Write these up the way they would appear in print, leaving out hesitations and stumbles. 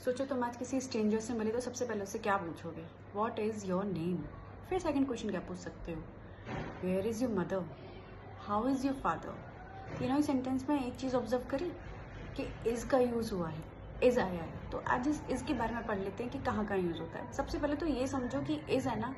सोचो तुम आज किसी स्ट्रेंजर से मिले तो सबसे पहले उससे क्या पूछोगे? What is your name? फिर सेकंड क्वेश्चन क्या पूछ सकते हो? Where is your mother? How is your father? इस सेंटेंस में एक चीज़ ऑब्जर्व करी कि इज़ का यूज़ हुआ है, इज़ आया है। तो आज इसके बारे में पढ़ लेते हैं कि कहाँ कहाँ यूज़ होता है। सबसे पहले तो ये समझो कि इज़ है ना,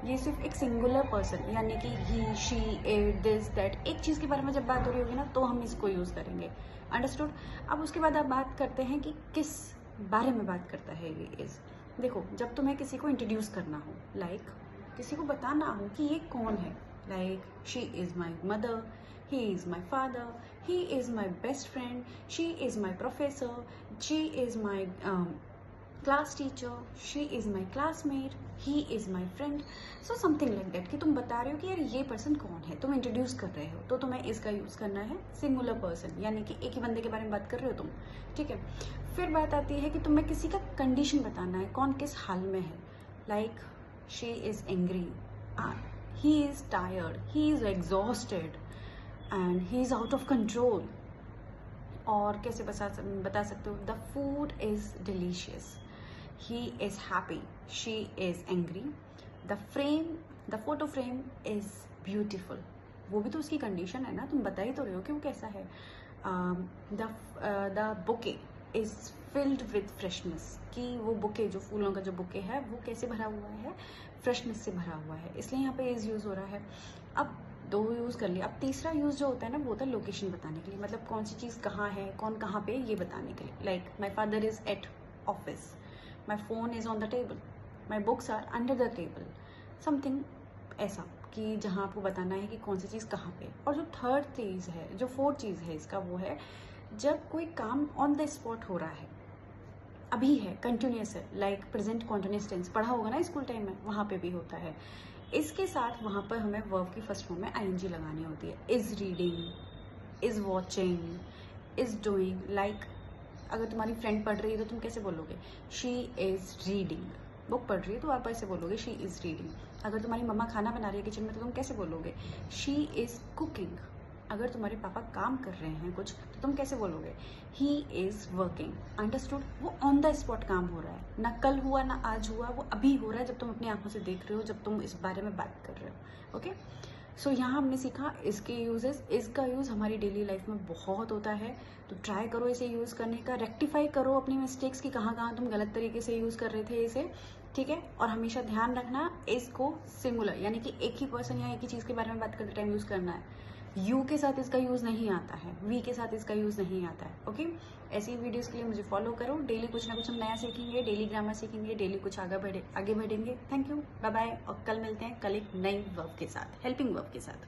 ये सिर्फ एक सिंगुलर पर्सन यानी कि ही, शी, इट, दिस, दैट, एक चीज़ के बारे में जब बात हो रही होगी ना तो हम इसको यूज़ करेंगे। अंडरस्टूड? अब उसके बाद आप बात करते हैं कि किस बारे में बात करता है ये इज़। देखो, जब तुम्हें किसी को इंट्रोड्यूस करना हो, लाइक किसी को बताना हो कि ये कौन है, like she is my mother, he is my father, he is my best friend, she is my professor, she is my class teacher, she is my classmate, he is my friend, so something like that कि तुम बता रहे हो कि यार ये person कौन है, तुम इंट्रोड्यूस कर रहे हो तो तुम्हें इसका यूज़ करना है सिंगुलर पर्सन यानी कि एक ही बंदे के बारे में बात कर रहे हो तुम, ठीक है। फिर बात आती है कि तुम्हें किसी का कंडीशन बताना है, कौन किस हाल में है, like she is angry, he is tired, he is exhausted and he is out of control। और कैसे बता सकते हो? The food is delicious, he is happy, she is angry, the photo frame is beautiful. वो भी तो उसकी condition है ना, तुम बता ही तो रहे हो कि वो कैसा है। The bouquet is filled with freshness, कि वो बुके, जो फूलों का जो बुके है वो कैसे भरा हुआ है? फ्रेशनेस से भरा हुआ है, इसलिए यहाँ पे इज यूज हो रहा है। अब दो यूज़ कर लिया। अब तीसरा यूज़ जो होता है ना वो होता है लोकेशन बताने के लिए, मतलब कौन सी चीज़ कहाँ है, कौन कहाँ पे, ये बताने के लिए। Like my father is at office, my phone is on the table, my books are under the table, something ऐसा कि जहाँ आपको बताना है कि कौन सी चीज़ कहाँ पे। और जो थर्ड चीज़ है, जो फोर्थ चीज़ है इसका, वो है जब कोई काम ऑन द स्पॉट हो रहा है, अभी है, कंटिन्यूस है, लाइक प्रेजेंट कॉन्टिन्यूस टेंस पढ़ा होगा ना स्कूल टाइम में, वहाँ पे भी होता है। इसके साथ वहाँ पर हमें वर्ब की फर्स्ट फॉर्म में आईएनजी लगानी होती है। Is reading, is watching, is doing. Like अगर तुम्हारी फ्रेंड पढ़ रही है तो तुम कैसे बोलोगे? She is reading. बुक पढ़ रही है तो आप ऐसे बोलोगे शी इज़ रीडिंग। अगर तुम्हारी मम्मा खाना बना रही है किचन में तो तुम कैसे बोलोगे? She is cooking. अगर तुम्हारे पापा काम कर रहे हैं कुछ तो तुम कैसे बोलोगे? He is working. अंडरस्टूड? वो ऑन द स्पॉट काम हो रहा है, ना कल हुआ ना आज हुआ, वो अभी हो रहा है जब तुम अपनी आंखों से देख रहे हो, जब तुम इस बारे में बात कर रहे हो। ओके, सो यहाँ हमने सीखा इसके यूजेस। इसका यूज़ हमारी डेली लाइफ में बहुत होता है, तो ट्राई करो इसे यूज़ करने का, रेक्टिफाई करो अपनी मिस्टेक्स की, कहाँ कहाँ तुम गलत तरीके से यूज़ कर रहे थे इसे, ठीक है। और हमेशा ध्यान रखना इसको सिंगुलर यानी कि एक ही पर्सन या एक ही चीज़ के बारे में बात करते टाइम यूज़ करना है। यू के साथ इसका यूज़ नहीं आता है, वी के साथ इसका यूज़ नहीं आता है। ओके, ऐसी वीडियोस के लिए मुझे फॉलो करो। डेली कुछ ना कुछ हम नया सीखेंगे, डेली ग्रामर सीखेंगे, डेली कुछ आगे बढ़ेंगे। थैंक यू, बाय बाय, और कल मिलते हैं, कल एक नई वर्ब के साथ, हेल्पिंग वर्ब के साथ।